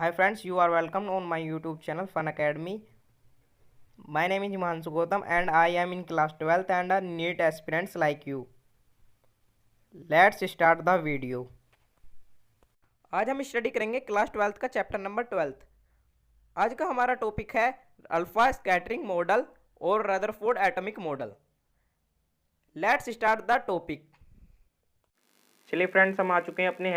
Hi friends, you are welcome on my YouTube channel Fun Academy. My name is Himanshu Gautam and I am in class 12th and a NEET aspirants like you. Let's start the video. आज हम study करेंगे class 12th का chapter number 12th। आज का हमारा topic है alpha scattering model और Rutherford atomic model. Let's start the topic. चलिए फ्रेंड्स, हम आ चुके हैं अपने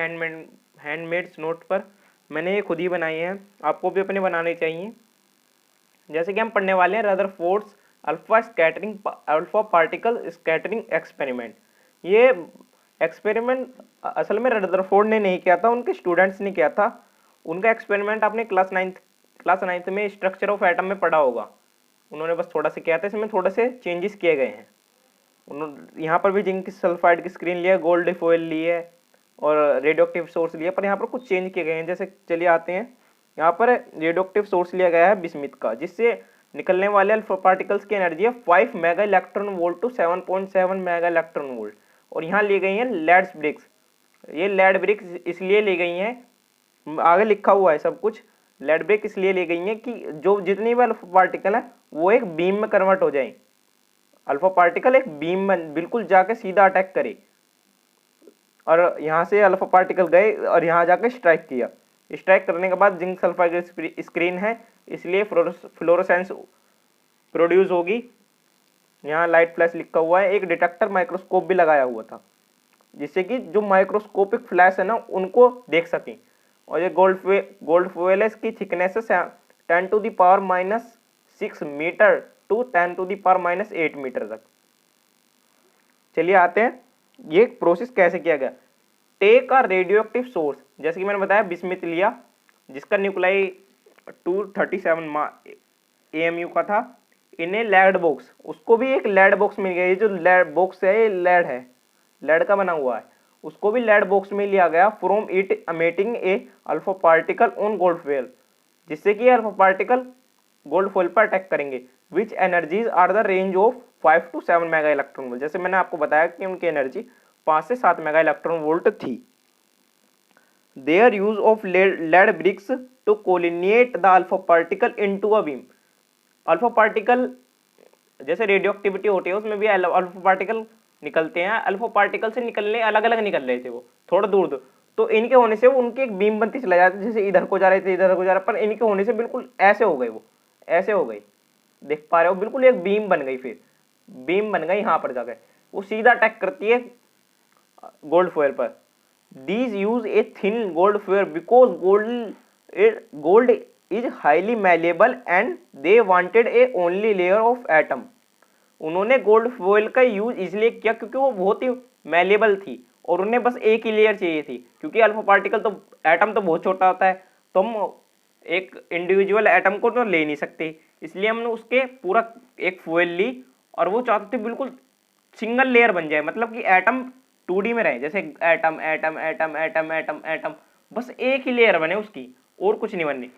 हैंडमेड्स नोट पर। मैंने ये खुद ही बनाए हैं, आपको भी अपने बनाने चाहिए। जैसे कि हम पढ़ने वाले हैं Rutherford's alpha particle scattering experiment. ये एक्सपेरिमेंट असल में रदरफोर्ड ने नहीं किया था, उनके स्टूडेंट्स ने किया था। उनका एक्सपेरिमेंट आपने क्लास नाइन्थ में स्ट्रक्चर ऑफ एटम में पढ़ा होगा। उन्होंने बस थोड़ा सा किया था, इसमें थोड़े से चेंजेस किए गए हैं। उन्होंने यहाँ पर भी जिंक सल्फाइड की स्क्रीन लिया, गोल्ड फॉयल ली है और रेडियोएक्टिव सोर्स लिया, पर यहाँ पर कुछ चेंज किए गए हैं। जैसे चलिए आते हैं, यहाँ पर रेडियोएक्टिव सोर्स लिया गया है बिस्मिथ का, जिससे निकलने वाले अल्फा पार्टिकल्स की एनर्जी है 5 mega electron volt to 7.7 mega electron volt. और यहाँ ली गई हैं लेड ब्रिक्स। ये लेड ब्रिक्स इसलिए ली गई हैं, आगे लिखा हुआ है सब कुछ। लेड ब्रिक इसलिए ली गई हैं कि जो जितनी भी अल्फा पार्टिकल है वो एक बीम में कन्वर्ट हो जाए। अल्फा पार्टिकल एक बीम में बिल्कुल जाके सीधा अटैक करे, और यहाँ से अल्फा पार्टिकल गए और यहाँ जाके स्ट्राइक किया। स्ट्राइक करने के बाद जिंक सल्फाइड स्क्रीन है, इसलिए फ्लोरोसेंस प्रोड्यूस होगी। यहाँ लाइट फ्लैश लिखा हुआ है। एक डिटेक्टर माइक्रोस्कोप भी लगाया हुआ था, जिससे कि जो माइक्रोस्कोपिक फ्लैश है ना उनको देख सकें। और ये गोल्ड फॉयल है, इसकी थिकनेस है 10⁻⁻6 मीटर टू 10⁻⁻8 मीटर तक। चलिए आते हैं ये प्रोसेस कैसे किया गया। टेक अ रेडियोएक्टिव सोर्स, जैसे कि मैंने बताया बिस्मिथ लिया, जिसका न्यूक्लाई 237 AMU का था। इन्हें लेड बॉक्स, उसको भी एक लेड बॉक्स मिल गया। ये जो लेड बॉक्स है ये लेड है, लेड का बना हुआ है। उसको भी लेड बॉक्स में लिया गया। From it emitting a alpha particle on gold foil, जिससे कि अल्फा पार्टिकल गोल्ड फॉयल पर अटैक करेंगे। Which energies are the range of 5 to 7 mega electron volt. जैसे मैंने आपको बताया कि उनकी एनर्जी 5 से 7 मेगा इलेक्ट्रॉन वोल्ट थी। There use of lead bricks to collimate the alpha particle into a beam. Alpha particle जैसे रेडियोएक्टिविटी होती है, उसमें भी अल्फा पार्टिकल निकलते हैं। अल्फा पार्टिकल से निकलने अलग अलग निकल रहे थे, वो थोड़ा दूर दूर, तो इनके होने से उनकी एक बीम बनती चला जाती, जैसे इधर को जा रहे थे इधर को जा रहे, पर इनके होने से बिल्कुल ऐसे हो गए, वो ऐसे हो गई, देख पा रहे हो, बिल्कुल एक बीम बन गई। फिर बीम बन गई, यहाँ पर जाकर वो सीधा अटैक करती है गोल्ड फॉयल पर। These use a thin gold foil because gold is highly malleable and they wanted A only layer of atom. उन्होंने गोल्ड फॉयल का यूज इसलिए किया क्योंकि वो बहुत ही मैलेबल थी और उन्हें बस एक ही लेयर चाहिए थी, क्योंकि अल्फा पार्टिकल तो एटम तो बहुत छोटा होता है, तो हम एक इंडिविजुअल एटम को तो ले नहीं सकते। इसलिए हमने उसके पूरा एक फॉयल ली, और वो चाहते थे बिल्कुल सिंगल लेयर बन जाए, मतलब कि एटम 2D में रहे, जैसे atom atom atom atom atom atom, बस एक ही लेयर बने उसकी, और कुछ नहीं बननी।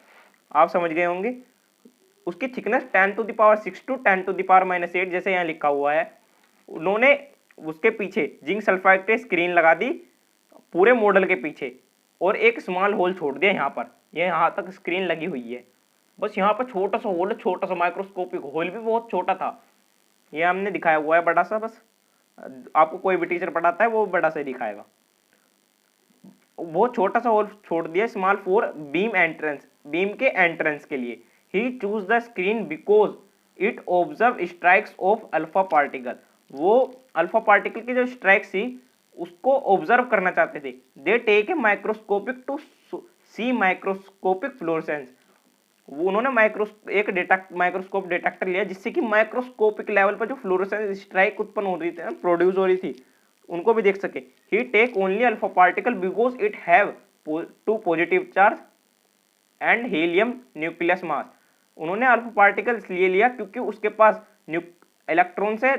आप समझ गए होंगे। उसकी थिकनेस 10⁻6 टू 10⁻⁻8, जैसे यहाँ लिखा हुआ है। उन्होंने उसके पीछे जिंक सल्फाइड की स्क्रीन लगा दी पूरे मॉडल के पीछे, और एक स्मॉल होल छोड़ दिया यहाँ पर। ये यहाँ तक स्क्रीन लगी हुई है, बस यहाँ पर छोटा सा होल है, छोटा सा माइक्रोस्कोपिक होल, भी बहुत छोटा था। ये हमने दिखाया हुआ है बड़ा सा, बस आपको कोई भी टीचर पढ़ाता है वो बड़ा सा दिखाएगा। बहुत छोटा सा होल छोड़ दिया small for beam entrance, beam के एंट्रेंस के लिए। He choose the screen because it observe strikes of alpha particle. वो अल्फा पार्टिकल की जो स्ट्राइक्स थी उसको ऑब्जर्व करना चाहते थे। They take a microscopic to see microscopic fluorescence. वो उन्होंने माइक्रोस्कोप डिटेक्टर लिया, जिससे कि माइक्रोस्कोपिक लेवल पर जो फ्लोरेसेंस स्ट्राइक उत्पन्न हो रही थी, प्रोड्यूस हो रही थी, उनको भी देख सके। He take only alpha particle because it have 2 positive charge and helium nucleus mass. उन्होंने अल्फा पार्टिकल इसलिए लिया क्योंकि उसके पास इलेक्ट्रॉन से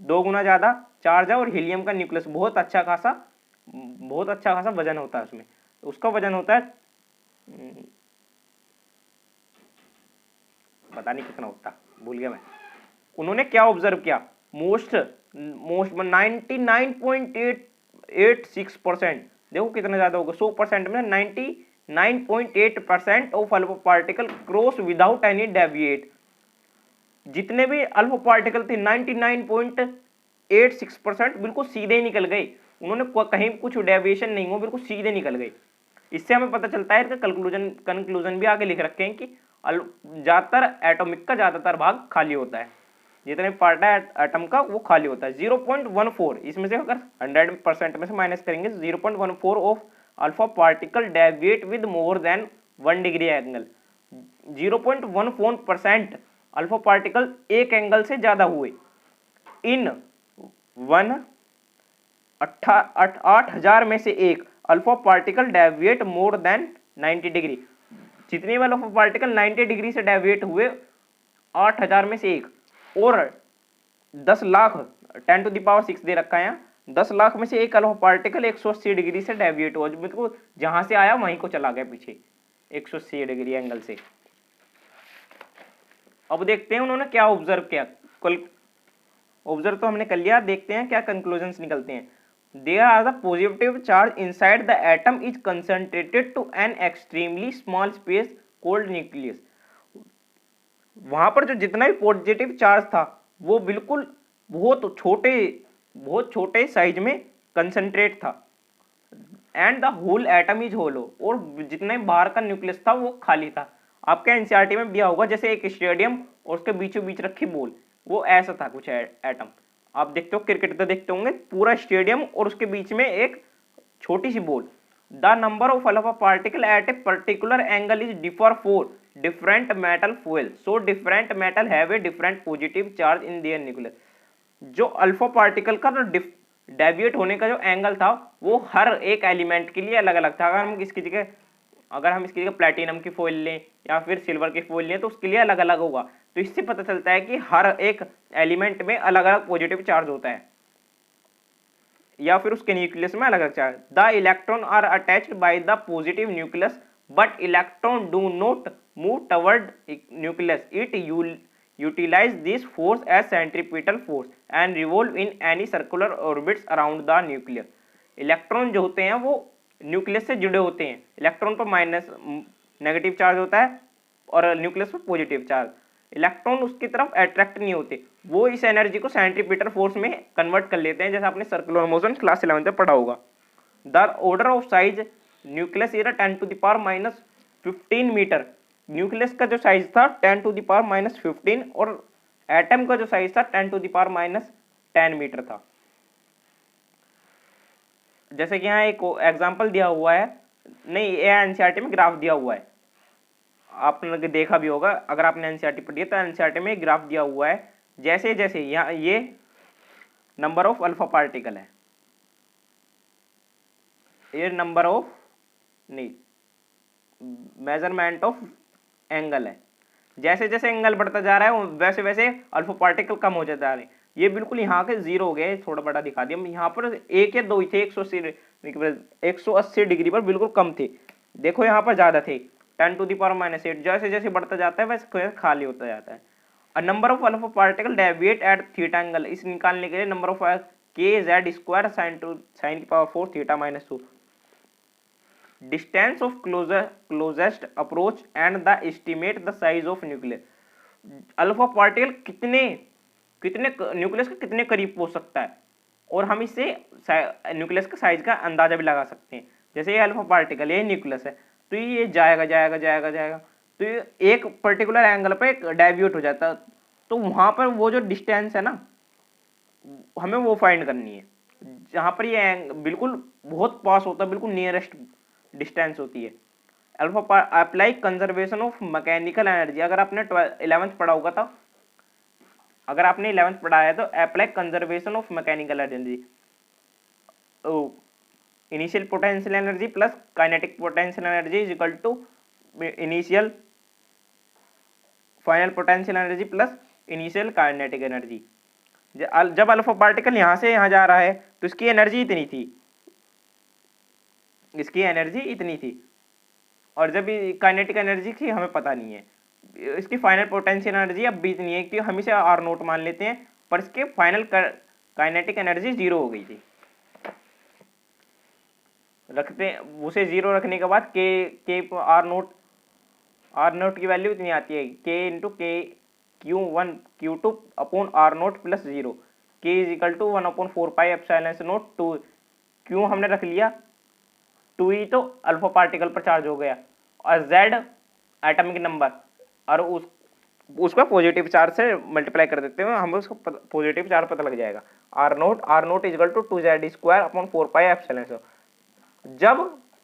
2 गुना ज्यादा चार्ज है, और हीलियम का न्यूक्लियस बहुत अच्छा खासा वजन होता है उसमें। उसका वजन होता है पता नहीं कितना होता, भूल गया मैं। उन्होंने क्या ऑब्जर्व किया, मोस्ट 99.886%। देखो कितना ज्यादा होगा, 100% में 90 99.8% of alpha particle cross without any deviate. जितने भी अल्फा पार्टिकल थे 99.86% बिल्कुल सीधे निकल गए, उन्होंने कहीं कुछ डेविएशन नहीं हुआ, बिल्कुल सीधे निकल गए। इससे हमें पता चलता है कि कंक्लूजन भी आगे लिख रखे हैं कि ज्यादातर एटॉमिक का ज्यादातर भाग खाली होता है, जितने पार्ट है एटम का वो खाली होता है। 0.14 इसमें से अगर 100% में से माइनस करेंगे 0.14 of alpha particle deviate with more than 1 degree angle. 0.14% alpha particle एक एंगल से ज्यादा हुए इन 8,000 में से एक alpha particle deviate more than 90 degree. जितने वाले अल्फा पार्टिकल 90 डिग्री से डेविएट हुए 8,000 में से एक, और 10 लाख 10⁻6 दे रखा है यहाँ, 10 लाख में से एक अल्फा पार्टिकल 180 डिग्री से डेविएट हुआ, जो जहां से आया वहीं को चला गया पीछे 180 डिग्री एंगल से। अब देखते हैं उन्होंने क्या ऑब्जर्व किया। ऑब्जर्व तो हमने कर लिया, देखते हैं क्या कंक्लूजन्स निकलते हैं। There are the positive charge inside the atom is concentrated to an extremely small space called nucleus। वहां पर जो जितना भी पॉजिटिव चार्ज था वो बिल्कुल बहुत छोटे साइज में कंसंट्रेट था। And the whole atom is hollow, और जितना बाहर का न्यूक्लियस था वो खाली था। आपके एनसीईआरटी में दिया होगा जैसे एक स्टेडियम और उसके बीचों बीच रखी बॉल, वो ऐसा था कुछ एटम। आप देखते हो क्रिकेट तो देखते होंगे, पूरा स्टेडियम और उसके बीच में एक छोटी सी ball. The number of alpha particle at a particular angle is differ for different metal foil, so different metal have a different positive charge in their nucleus. जो अल्फा पार्टिकल का डेविएट होने का जो एंगल था वो हर एक element के लिए अलग अलग था। अगर हम इसकी जगह प्लेटिनम की फॉइल लें या फिर सिल्वर की फॉइल लें तो उसके लिए अलग अलग होगा। तो इससे पता चलता है कि हर एक एलिमेंट में अलग अलग पॉजिटिव चार्ज होता है, या फिर उसके न्यूक्लियस में अलग अलग charge. The electron are attached by the positive nucleus but electron do not move toward nucleus, it utilise this force as centripetal force and revolve in any circular orbits around the nucleus. Electron जो होते हैं वो nucleus से जुड़े होते हैं, electron पर negative charge होता है और न्यूक्लियस पर पॉजिटिव चार्ज। इलेक्ट्रॉन उसकी तरफ अट्रैक्ट नहीं होते, वो इस एनर्जी को सेंट्रीपिटल फोर्स में कन्वर्ट कर लेते हैं, जैसे आपने सर्कुलर मोशन क्लास 11 में पढ़ा होगा। The order of size nucleus is 10⁻⁻15 metre. Nucleus का जो साइज था 10⁻⁻15 और एटम का जो साइज था 10⁻10 मीटर था। जैसे कि यहाँ एक एग्जांपल दिया हुआ है, नहीं ये एनसीईआरटी में ग्राफ दिया हुआ है, आपने देखा भी होगा अगर आपने एनसीईआरटी पढ़ी है तो एनसीईआरटी में ग्राफ दिया हुआ है। जैसे जैसे यहाँ ये नंबर ऑफ अल्फा पार्टिकल है, ये नंबर ऑफ नहीं मेजरमेंट ऑफ एंगल है। जैसे जैसे एंगल बढ़ता जा रहा है वैसे वैसे अल्फा पार्टिकल कम हो जाता है। ये बिल्कुल यहाँ के 0 हो गए, थोड़ा बड़ा दिखा दिया। यहाँ पर 1 या 2 ही थे, 180 डिग्री पर बिल्कुल कम थे। देखो यहाँ पर ज्यादा थे 10⁻⁸। जैसे जैसे बढ़ता जाता है वैसे खाली होता जाता है। Number of alpha particle deviate at theta angle, इस निकालने के लिए number of k(z²) sin⁴ θ-2 distance of closest approach and the estimate the size of nucleus. Alpha particle कितने न्यूक्लियस के कितने करीब पहुंच सकता है, और हम इससे न्यूक्लियस का साइज का अंदाजा भी लगा सकते हैं। जैसे ये अल्फा पार्टिकल, ये न्यूक्लियस है, तो ये जाएगा तो ये एक पर्टिकुलर एंगल पे डेविएट हो जाता है। तो वहां पर वो जो डिस्टेंस है ना, हमें वो फाइंड करनी है जहां पर ये बिल्कुल बहुत पास होता है, बिल्कुल नियरेस्ट डिस्टेंस होती है। Alpha apply conservation of mechanical energy, अगर आपने 11th पढ़ा होगा तो, अगर आपने 11th पढ़ा है तो apply conservation of mechanical energy, initial potential energy plus kinetic potential energy is equal to initial final potential energy plus initial kinetic energy. जब अल्फा पार्टिकल यहां से यहां जा रहा है तो इसकी एनर्जी इतनी थी, और जब काइनेटिक एनर्जी की हमें पता नहीं है, इसकी फाइनल पोटेंशियल एनर्जी अब भी इतनी है कि हम इसे R0 मान लेते हैं, पर इसके फाइनल काइनेटिक एनर्जी 0 हो गई थी। रखते हैं, उसे 0 रखने के बाद के आर नोट की वैल्यू इतनी आती है के इंटू के Q1 Q2 upon are note plus 0, के इज इक्वल टू 1/4πε0 2, क्यों हमने रख लिया 2e तो अल्फा पार्टिकल पर चार्ज हो गया और z एटॉमिक नंबर, और उसका पॉजिटिव चार्ज से मल्टीप्लाई कर देते हैं हम, उसको पॉजिटिव चार्ज पता लग जाएगा। R nought is equal to 2z² upon 4πε0। जब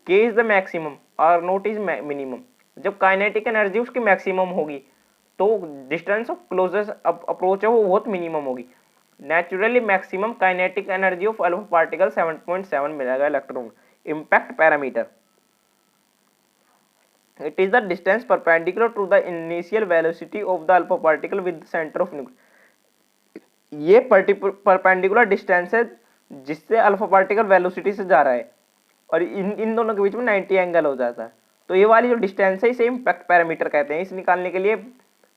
k is the maximum R nought is minimum, जब काइनेटिक एनर्जी उसकी मैक्सिमम होगी तो डिस्टेंस ऑफ क्लोजेस्ट अप्रोच है वो बहुत मिनिमम होगी। Naturally maximum kinetic energy of alpha particle 7.7 मिलेगा electron. Impact parameter, it is the distance perpendicular to the initial velocity of the alpha particle with the center of nucleus। ये perpendicular distance है जिससे alpha particle velocity से जा रहा है और इन दोनों के बीच में 90 एंगल हो जाता है। तो ये वाली जो डिस्टेंस है इसे इम्पैक्ट पैरामीटर कहते हैं। इसे निकालने के लिए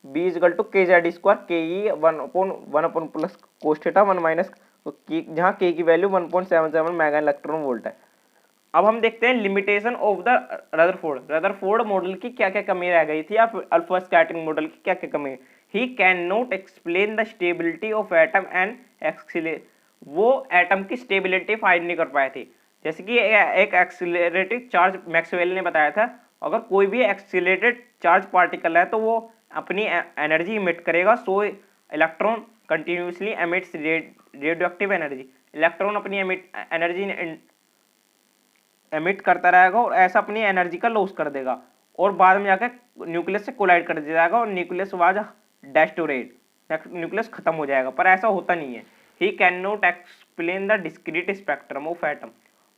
b इक्वल टू के जेड स्क्वायर के ई 1 प्लस कोस थीटा 1 माइनस, जहाँ के की वैल्यू 1.77 मेगा इलेक्ट्रॉन वोल्ट है। अब हम देखते हैं limitation of the Rutherford model की क्या क्या कमी रह गई थी, या अल्फा स्कैटरिंग मॉडल की क्या क्या कमी है। He can not explain the stability of atom and accelerate, वो एटम की स्टेबिलिटी फाइंड नहीं कर पाए थे। जैसे कि एक एक्सीलरेटेड चार्ज मैक्सवेल ने बताया था, अगर कोई भी एक्सीलरेटेड चार्ज पार्टिकल है तो वो अपनी एनर्जी इमिट करेगा, so electron continuously emits radioactive energy. Electron अपनी एनर्जी एमिट करता रहेगा और ऐसा अपनी एनर्जी का लॉस कर देगा और बाद में जाकर न्यूक्लियस से कोलाइड कर दिया जाएगा और न्यूक्लियस वाज डेस्टोरेट, न्यूक्लियस खत्म हो जाएगा, पर ऐसा होता नहीं है। He can not explain the discrete spectrum of atom,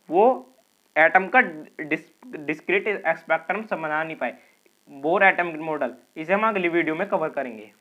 वो एटम का डिस्क्रीट स्पेक्ट्रम समझा नहीं पाए। बोर एटम मॉडल, इसे हम अगली वीडियो में कवर करेंगे।